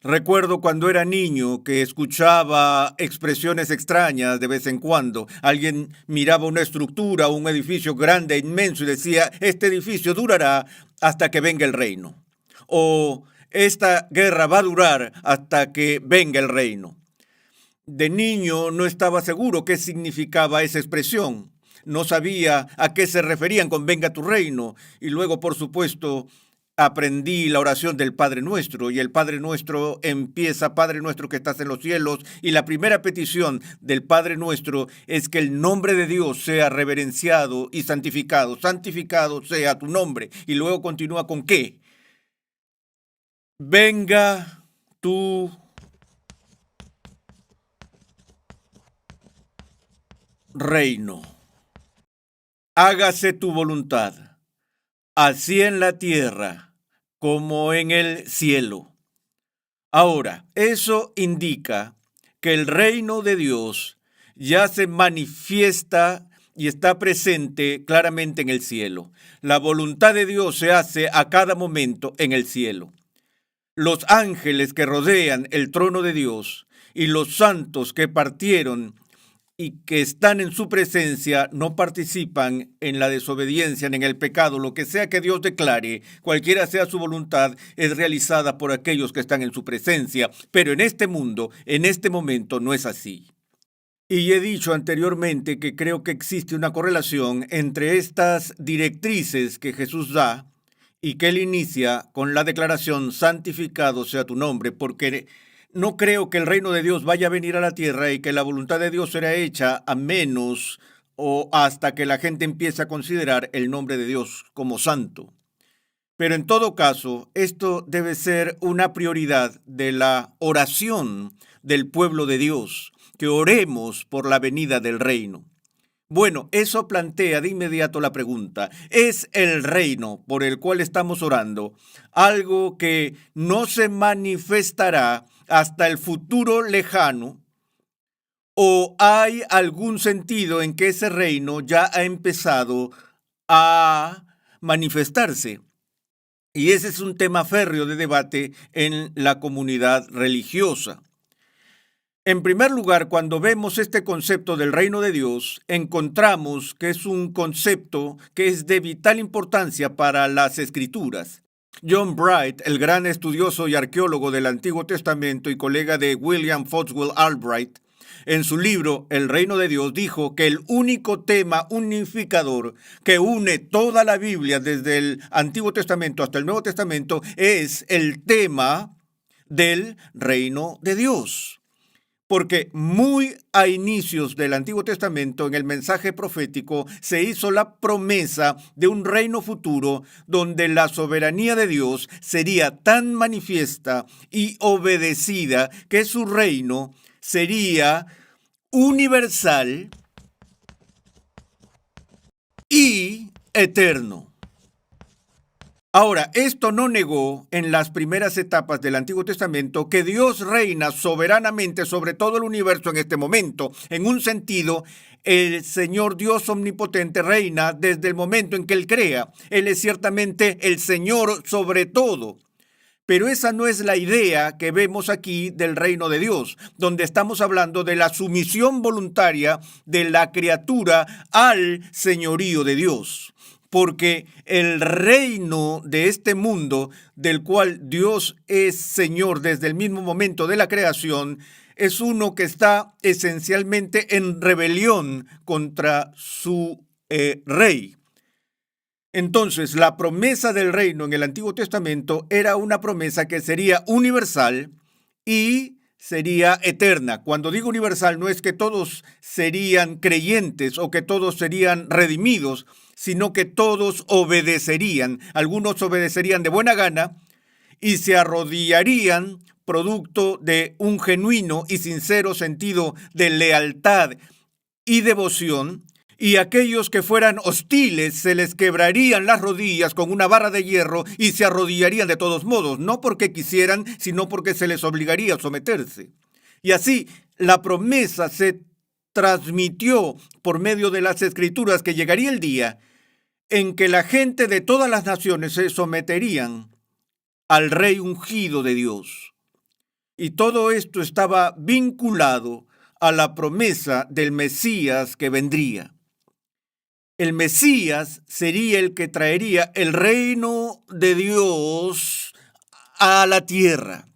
Recuerdo cuando era niño que escuchaba expresiones extrañas de vez en cuando. Alguien miraba una estructura, un edificio grande, inmenso, y decía, este edificio durará hasta que venga el reino. O esta guerra va a durar hasta que venga el reino. De niño no estaba seguro qué significaba esa expresión. No sabía a qué se referían con venga tu reino. Y luego, por supuesto, aprendí la oración del Padre Nuestro. Y el Padre Nuestro empieza, Padre Nuestro que estás en los cielos. Y la primera petición del Padre Nuestro es que el nombre de Dios sea reverenciado y santificado. Santificado sea tu nombre. Y luego continúa con ¿qué? Venga tu reino. Hágase tu voluntad, así en la tierra como en el cielo. Ahora, eso indica que el reino de Dios ya se manifiesta y está presente claramente en el cielo. La voluntad de Dios se hace a cada momento en el cielo. Los ángeles que rodean el trono de Dios y los santos que partieron y que están en su presencia no participan en la desobediencia ni en el pecado. Lo que sea que Dios declare, cualquiera sea su voluntad, es realizada por aquellos que están en su presencia. Pero en este mundo, en este momento, no es así. Y he dicho anteriormente que creo que existe una correlación entre estas directrices que Jesús da y que él inicia con la declaración santificado sea tu nombre, porque no creo que el reino de Dios vaya a venir a la tierra y que la voluntad de Dios será hecha a menos o hasta que la gente empiece a considerar el nombre de Dios como santo. Pero en todo caso, esto debe ser una prioridad de la oración del pueblo de Dios, que oremos por la venida del reino. Bueno, eso plantea de inmediato la pregunta, ¿es el reino por el cual estamos orando algo que no se manifestará hasta el futuro lejano? ¿O hay algún sentido en que ese reino ya ha empezado a manifestarse? Y ese es un tema férreo de debate en la comunidad religiosa. En primer lugar, cuando vemos este concepto del reino de Dios, encontramos que es un concepto que es de vital importancia para las Escrituras. John Bright, el gran estudioso y arqueólogo del Antiguo Testamento y colega de William Foxwell Albright, en su libro El reino de Dios dijo que el único tema unificador que une toda la Biblia desde el Antiguo Testamento hasta el Nuevo Testamento es el tema del reino de Dios. Porque muy a inicios del Antiguo Testamento, en el mensaje profético, se hizo la promesa de un reino futuro donde la soberanía de Dios sería tan manifiesta y obedecida que su reino sería universal y eterno. Ahora, esto no negó en las primeras etapas del Antiguo Testamento que Dios reina soberanamente sobre todo el universo en este momento. En un sentido, el Señor Dios omnipotente reina desde el momento en que Él crea. Él es ciertamente el Señor sobre todo. Pero esa no es la idea que vemos aquí del reino de Dios, donde estamos hablando de la sumisión voluntaria de la criatura al señorío de Dios. Porque el reino de este mundo, del cual Dios es Señor desde el mismo momento de la creación, es uno que está esencialmente en rebelión contra su rey. Entonces, la promesa del reino en el Antiguo Testamento era una promesa que sería universal y sería eterna. Cuando digo universal, no es que todos serían creyentes o que todos serían redimidos, sino que todos obedecerían. Algunos obedecerían de buena gana y se arrodillarían producto de un genuino y sincero sentido de lealtad y devoción. Y aquellos que fueran hostiles se les quebrarían las rodillas con una barra de hierro y se arrodillarían de todos modos, no porque quisieran, sino porque se les obligaría a someterse. Y así la promesa se transmitió por medio de las Escrituras que llegaría el día en que la gente de todas las naciones se someterían al Rey ungido de Dios. Y todo esto estaba vinculado a la promesa del Mesías que vendría. El Mesías sería el que traería el reino de Dios a la tierra.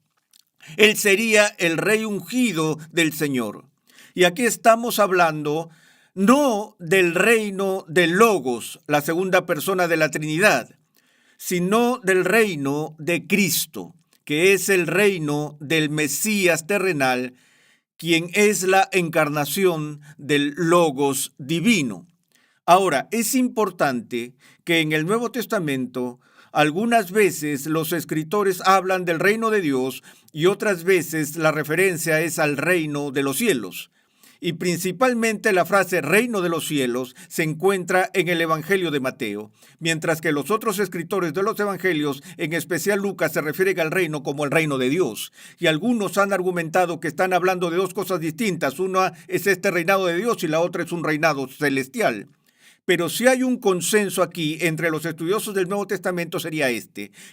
Él sería el rey ungido del Señor. Y aquí estamos hablando no del reino del Logos, la segunda persona de la Trinidad, sino del reino de Cristo, que es el reino del Mesías terrenal, quien es la encarnación del Logos divino. Ahora, es importante que en el Nuevo Testamento algunas veces los escritores hablan del reino de Dios y otras veces la referencia es al reino de los cielos. Y principalmente la frase reino de los cielos se encuentra en el Evangelio de Mateo, mientras que los otros escritores de los Evangelios, en especial Lucas, se refieren al reino como el reino de Dios. Y algunos han argumentado que están hablando de dos cosas distintas. Una es este reinado de Dios y la otra es un reinado celestial. Pero si hay un consenso aquí entre los estudiosos del Nuevo Testamento sería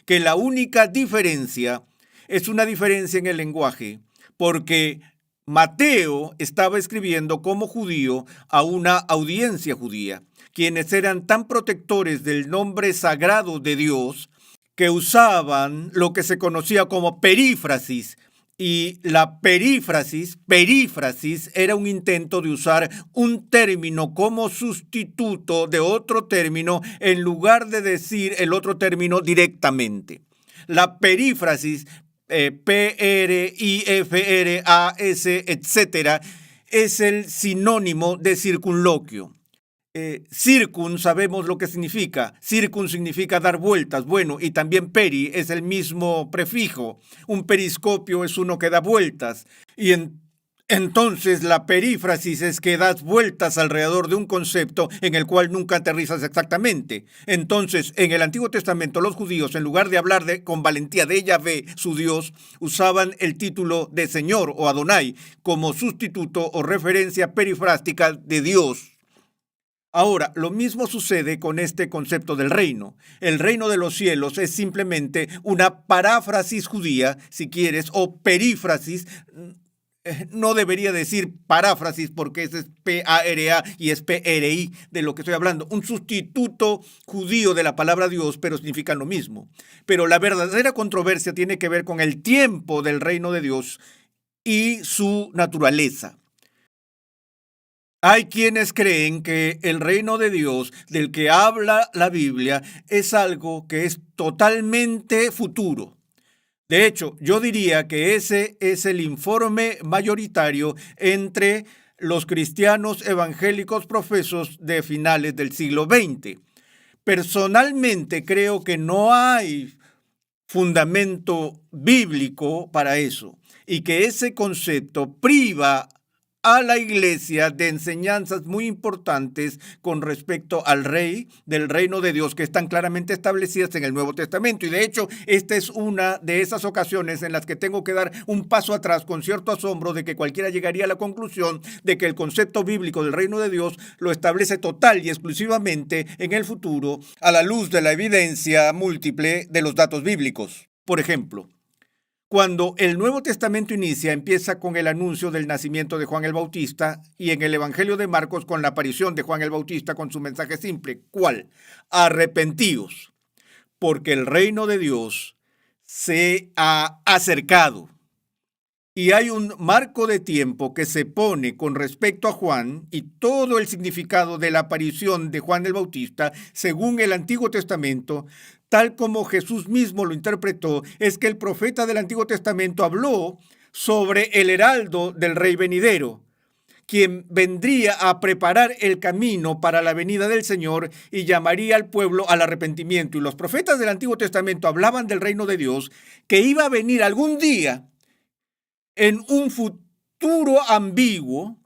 que la única diferencia es una diferencia en el lenguaje, porque Mateo estaba escribiendo como judío a una audiencia judía, quienes eran tan protectores del nombre sagrado de Dios que usaban lo que se conocía como perífrasis. Y la perífrasis era un intento de usar un término como sustituto de otro término en lugar de decir el otro término directamente. La perífrasis, P-R-I-F-R-A-S, etcétera, es el sinónimo de circunloquio. Circun sabemos lo que significa. Circun significa dar vueltas. Bueno, y también peri es el mismo prefijo. Un periscopio es uno que da vueltas. Y entonces la perífrasis es que das vueltas alrededor de un concepto en el cual nunca aterrizas exactamente. Entonces, en el Antiguo Testamento, los judíos, en lugar de hablar con valentía de Yahvé, su Dios, usaban el título de Señor o Adonai como sustituto o referencia perifrástica de Dios. Ahora, lo mismo sucede con este concepto del reino. El reino de los cielos es simplemente una paráfrasis judía, si quieres, o perífrasis. No debería decir paráfrasis porque ese es P-A-R-A y es P-R-I de lo que estoy hablando. Un sustituto judío de la palabra Dios, pero significan lo mismo. Pero la verdadera controversia tiene que ver con el tiempo del reino de Dios y su naturaleza. Hay quienes creen que el reino de Dios del que habla la Biblia es algo que es totalmente futuro. De hecho, yo diría que ese es el informe mayoritario entre los cristianos evangélicos profesos de finales del siglo XX. Personalmente creo que no hay fundamento bíblico para eso y que ese concepto priva a la iglesia de enseñanzas muy importantes con respecto al rey del reino de Dios que están claramente establecidas en el Nuevo Testamento. Y de hecho, esta es una de esas ocasiones en las que tengo que dar un paso atrás con cierto asombro de que cualquiera llegaría a la conclusión de que el concepto bíblico del reino de Dios lo establece total y exclusivamente en el futuro a la luz de la evidencia múltiple de los datos bíblicos. Por ejemplo, cuando el Nuevo Testamento empieza con el anuncio del nacimiento de Juan el Bautista y en el Evangelio de Marcos con la aparición de Juan el Bautista con su mensaje simple. ¿Cuál? Arrepentíos, porque el reino de Dios se ha acercado. Y hay un marco de tiempo que se pone con respecto a Juan y todo el significado de la aparición de Juan el Bautista, según el Antiguo Testamento, tal como Jesús mismo lo interpretó, es que el profeta del Antiguo Testamento habló sobre el heraldo del rey venidero, quien vendría a preparar el camino para la venida del Señor y llamaría al pueblo al arrepentimiento. Y los profetas del Antiguo Testamento hablaban del reino de Dios que iba a venir algún día en un futuro ambiguo.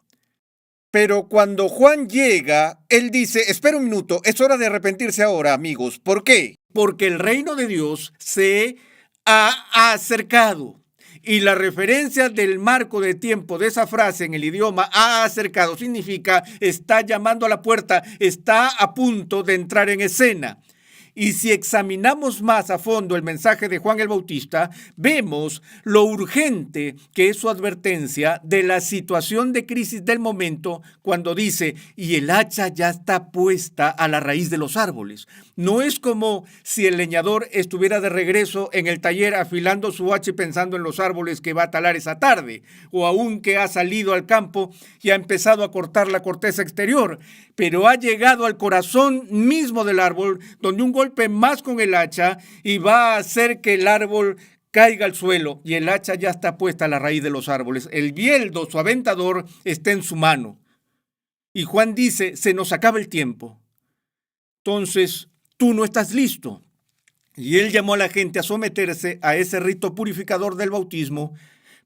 Pero cuando Juan llega, él dice, espera un minuto, es hora de arrepentirse ahora, amigos. ¿Por qué? Porque el reino de Dios se ha acercado. Y la referencia del marco de tiempo de esa frase en el idioma ha acercado significa está llamando a la puerta, está a punto de entrar en escena. Y si examinamos más a fondo el mensaje de Juan el Bautista, vemos lo urgente que es su advertencia de la situación de crisis del momento cuando dice, y el hacha ya está puesta a la raíz de los árboles. No es como si el leñador estuviera de regreso en el taller afilando su hacha y pensando en los árboles que va a talar esa tarde, o aún que ha salido al campo y ha empezado a cortar la corteza exterior, pero ha llegado al corazón mismo del árbol, donde un golpe más con el hacha y va a hacer que el árbol caiga al suelo, y el hacha ya está puesta a la raíz de los árboles. El bieldo, su aventador, está en su mano. Y Juan dice, se nos acaba el tiempo. Entonces, tú no estás listo. Y él llamó a la gente a someterse a ese rito purificador del bautismo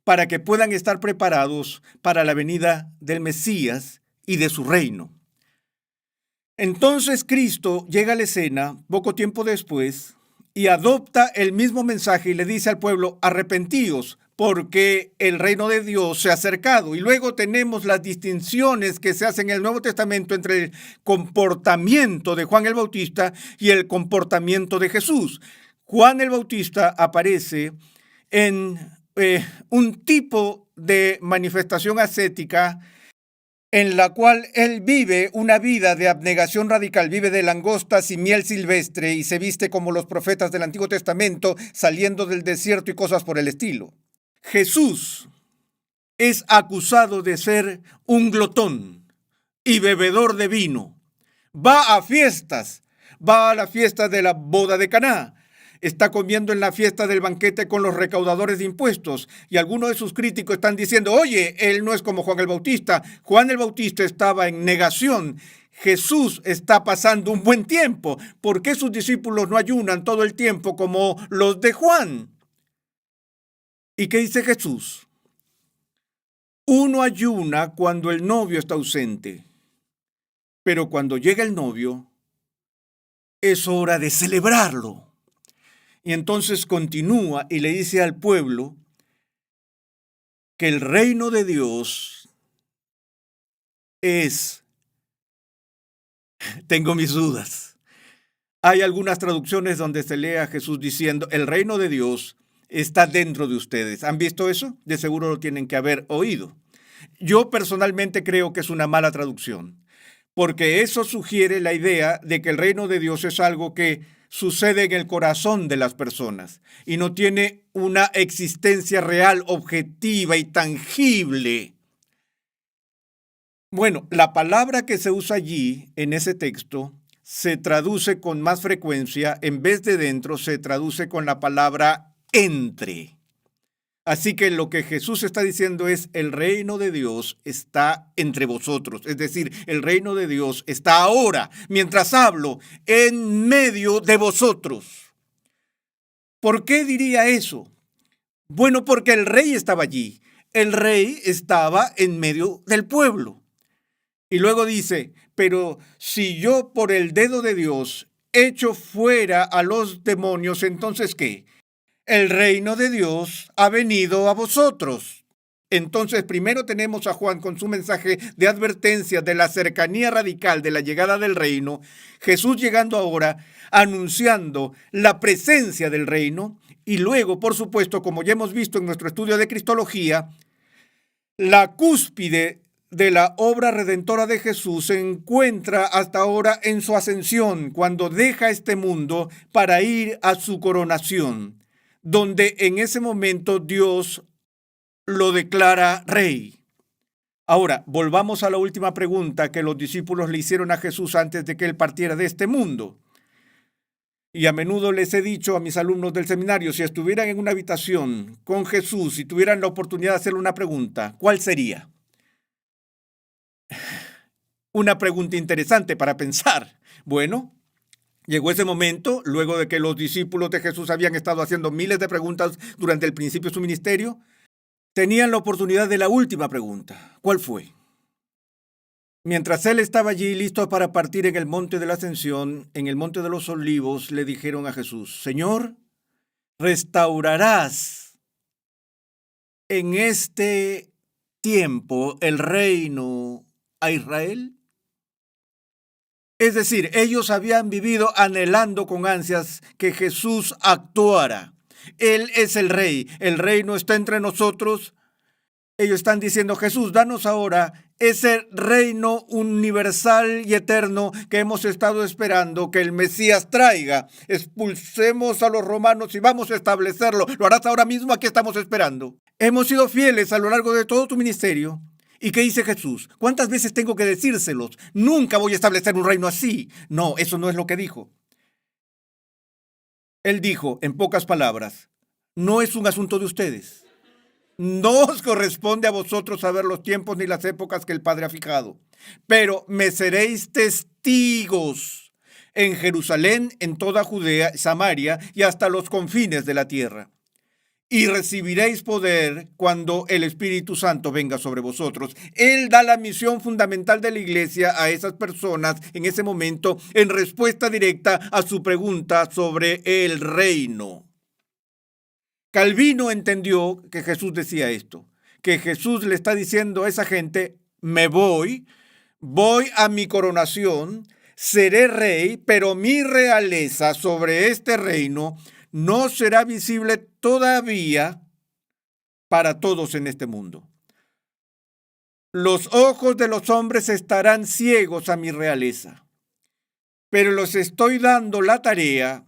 para que puedan estar preparados para la venida del Mesías y de su reino. Entonces Cristo llega a la escena poco tiempo después y adopta el mismo mensaje y le dice al pueblo, arrepentíos, porque el reino de Dios se ha acercado. Y luego tenemos las distinciones que se hacen en el Nuevo Testamento entre el comportamiento de Juan el Bautista y el comportamiento de Jesús. Juan el Bautista aparece en un tipo de manifestación ascética en la cual él vive una vida de abnegación radical, vive de langostas y miel silvestre y se viste como los profetas del Antiguo Testamento saliendo del desierto y cosas por el estilo. Jesús es acusado de ser un glotón y bebedor de vino. Va a fiestas, va a la fiesta de la boda de Caná. Está comiendo en la fiesta del banquete con los recaudadores de impuestos y algunos de sus críticos están diciendo, oye, él no es como Juan el Bautista. Juan el Bautista estaba en negación. Jesús está pasando un buen tiempo. ¿Por qué sus discípulos no ayunan todo el tiempo como los de Juan? ¿Y qué dice Jesús? Uno ayuna cuando el novio está ausente, pero cuando llega el novio, es hora de celebrarlo. Y entonces continúa y le dice al pueblo que el reino de Dios es... Tengo mis dudas. Hay algunas traducciones donde se lee a Jesús diciendo, el reino de Dios está dentro de ustedes. ¿Han visto eso? De seguro lo tienen que haber oído. Yo personalmente creo que es una mala traducción, porque eso sugiere la idea de que el reino de Dios es algo que sucede en el corazón de las personas y no tiene una existencia real, objetiva y tangible. Bueno, la palabra que se usa allí en ese texto se traduce con más frecuencia, en vez de dentro, se traduce con la palabra entre. Así que lo que Jesús está diciendo es, el reino de Dios está entre vosotros. Es decir, el reino de Dios está ahora, mientras hablo, en medio de vosotros. ¿Por qué diría eso? Bueno, porque el rey estaba allí. El rey estaba en medio del pueblo. Y luego dice, pero si yo por el dedo de Dios echo fuera a los demonios, ¿entonces qué? El reino de Dios ha venido a vosotros. Entonces, primero tenemos a Juan con su mensaje de advertencia de la cercanía radical de la llegada del reino. Jesús llegando ahora, anunciando la presencia del reino. Y luego, por supuesto, como ya hemos visto en nuestro estudio de Cristología, la cúspide de la obra redentora de Jesús se encuentra hasta ahora en su ascensión, cuando deja este mundo para ir a su coronación, donde en ese momento Dios lo declara rey. Ahora, volvamos a la última pregunta que los discípulos le hicieron a Jesús antes de que él partiera de este mundo. Y a menudo les he dicho a mis alumnos del seminario, si estuvieran en una habitación con Jesús y tuvieran la oportunidad de hacerle una pregunta, ¿cuál sería? Una pregunta interesante para pensar. Bueno, llegó ese momento, luego de que los discípulos de Jesús habían estado haciendo miles de preguntas durante el principio de su ministerio, tenían la oportunidad de la última pregunta. ¿Cuál fue? Mientras él estaba allí listo para partir en el monte de la Ascensión, en el monte de los Olivos, le dijeron a Jesús, Señor, ¿restaurarás en este tiempo el reino a Israel? Es decir, ellos habían vivido anhelando con ansias que Jesús actuara. Él es el rey no está entre nosotros. Ellos están diciendo: Jesús, danos ahora ese reino universal y eterno que hemos estado esperando que el Mesías traiga. Expulsemos a los romanos y vamos a establecerlo. Lo harás ahora mismo, aquí estamos esperando. Hemos sido fieles a lo largo de todo tu ministerio. ¿Y qué dice Jesús? ¿Cuántas veces tengo que decírselos? Nunca voy a establecer un reino así. No, eso no es lo que dijo. Él dijo, en pocas palabras, no es un asunto de ustedes. No os corresponde a vosotros saber los tiempos ni las épocas que el Padre ha fijado, pero me seréis testigos en Jerusalén, en toda Judea, Samaria y hasta los confines de la tierra. Y recibiréis poder cuando el Espíritu Santo venga sobre vosotros. Él da la misión fundamental de la iglesia a esas personas en ese momento en respuesta directa a su pregunta sobre el reino. Calvino entendió que Jesús decía esto, que Jesús le está diciendo a esa gente: me voy a mi coronación, seré rey, pero mi realeza sobre este reino no será visible todavía para todos en este mundo. Los ojos de los hombres estarán ciegos a mi realeza, pero los estoy dando la tarea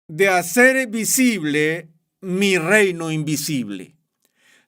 de hacer visible mi reino invisible.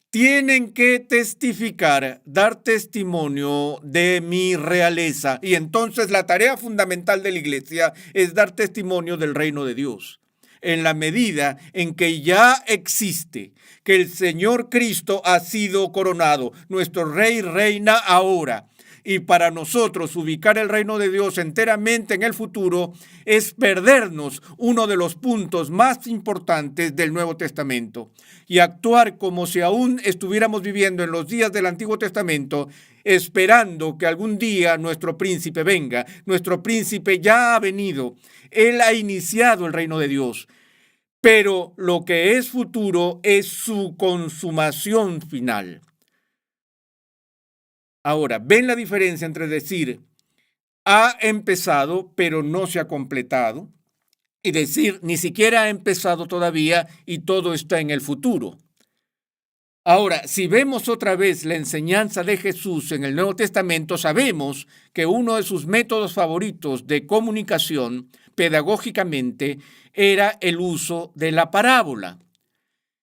Tienen que testificar, dar testimonio de mi realeza. Y entonces la tarea fundamental de la iglesia es dar testimonio del reino de Dios. En la medida en que ya existe, que el Señor Cristo ha sido coronado, nuestro Rey reina ahora. Y para nosotros ubicar el reino de Dios enteramente en el futuro es perdernos uno de los puntos más importantes del Nuevo Testamento y actuar como si aún estuviéramos viviendo en los días del Antiguo Testamento, esperando que algún día nuestro príncipe venga. Nuestro príncipe ya ha venido. Él ha iniciado el reino de Dios. Pero lo que es futuro es su consumación final. Ahora, ¿ven la diferencia entre decir ha empezado pero no se ha completado y decir ni siquiera ha empezado todavía y todo está en el futuro? Ahora, si vemos otra vez la enseñanza de Jesús en el Nuevo Testamento, sabemos que uno de sus métodos favoritos de comunicación pedagógicamente era el uso de la parábola.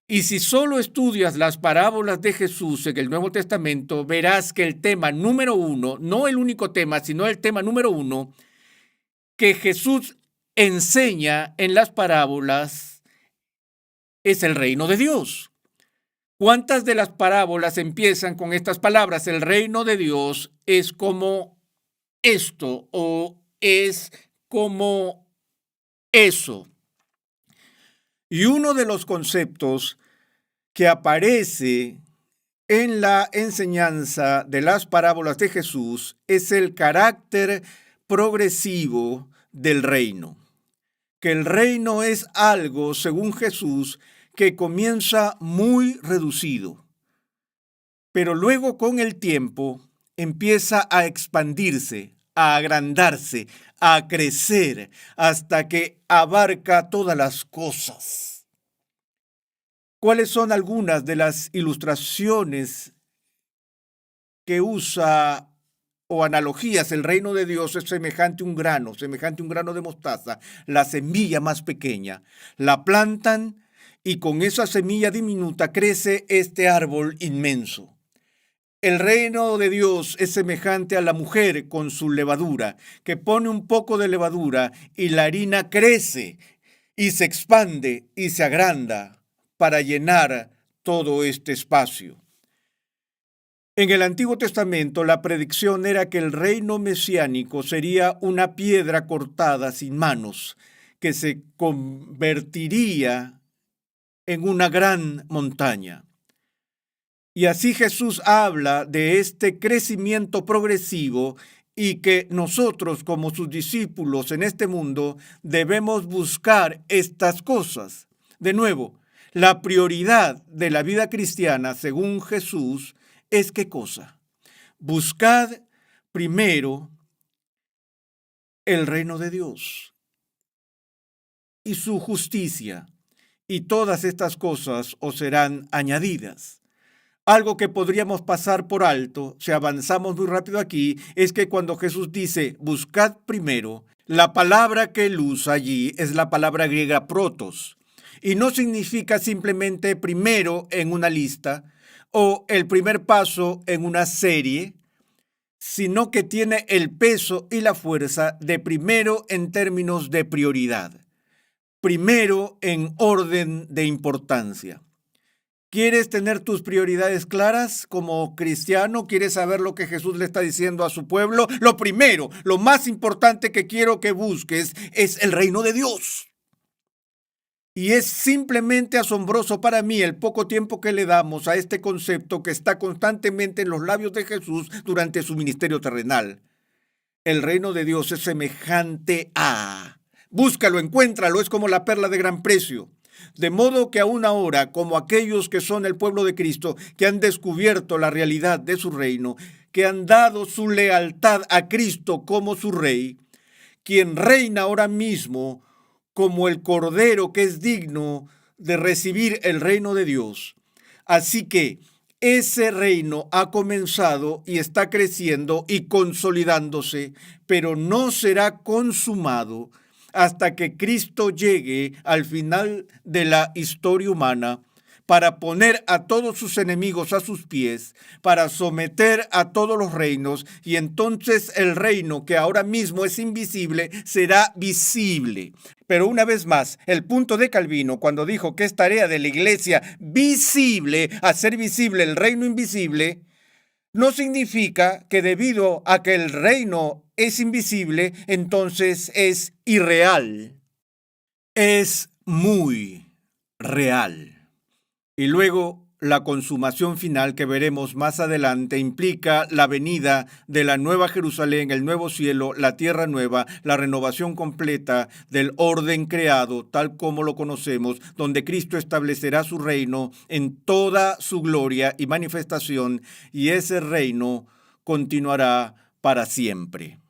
Y si solo estudias las parábolas de Jesús en el Nuevo Testamento, verás que el tema número uno, no el único tema, sino el tema número uno, que Jesús enseña en las parábolas es el reino de Dios. ¿Cuántas de las parábolas empiezan con estas palabras? El reino de Dios es como esto o es como eso. Y uno de los conceptos que aparece en la enseñanza de las parábolas de Jesús es el carácter progresivo del reino. Que el reino es algo, según Jesús, que comienza muy reducido, pero luego con el tiempo empieza a expandirse, a agrandarse, a crecer, hasta que abarca todas las cosas. ¿Cuáles son algunas de las ilustraciones que usa o analogías? El reino de Dios es semejante a un grano de mostaza, la semilla más pequeña. La plantan y con esa semilla diminuta crece este árbol inmenso. El reino de Dios es semejante a la mujer con su levadura, que pone un poco de levadura y la harina crece y se expande y se agranda para llenar todo este espacio. En el Antiguo Testamento, la predicción era que el reino mesiánico sería una piedra cortada sin manos, que se convertiría en una gran montaña. Y así Jesús habla de este crecimiento progresivo y que nosotros, como sus discípulos en este mundo, debemos buscar estas cosas. De nuevo, la prioridad de la vida cristiana, según Jesús, es ¿qué cosa? Buscad primero el reino de Dios y su justicia, y todas estas cosas os serán añadidas. Algo que podríamos pasar por alto, si avanzamos muy rápido aquí, es que cuando Jesús dice, buscad primero, la palabra que él usa allí es la palabra griega protos, y no significa simplemente primero en una lista o el primer paso en una serie, sino que tiene el peso y la fuerza de primero en términos de prioridad, primero en orden de importancia. ¿Quieres tener tus prioridades claras como cristiano? ¿Quieres saber lo que Jesús le está diciendo a su pueblo? Lo primero, lo más importante que quiero que busques es el reino de Dios. Y es simplemente asombroso para mí el poco tiempo que le damos a este concepto que está constantemente en los labios de Jesús durante su ministerio terrenal. El reino de Dios es semejante a... Búscalo, encuéntralo, es como la perla de gran precio. De modo que aún ahora, como aquellos que son el pueblo de Cristo, que han descubierto la realidad de su reino, que han dado su lealtad a Cristo como su rey, quien reina ahora mismo como el Cordero que es digno de recibir el reino de Dios. Así que ese reino ha comenzado y está creciendo y consolidándose, pero no será consumado hasta que Cristo llegue al final de la historia humana para poner a todos sus enemigos a sus pies, para someter a todos los reinos, y entonces el reino que ahora mismo es invisible será visible. Pero una vez más, el punto de Calvino, cuando dijo que es tarea de la iglesia visible hacer visible el reino invisible, no significa que debido a que el reino es invisible, entonces es irreal. Es muy real. Y luego, la consumación final que veremos más adelante implica la venida de la nueva Jerusalén, el nuevo cielo, la tierra nueva, la renovación completa del orden creado tal como lo conocemos, donde Cristo establecerá su reino en toda su gloria y manifestación, y ese reino continuará para siempre.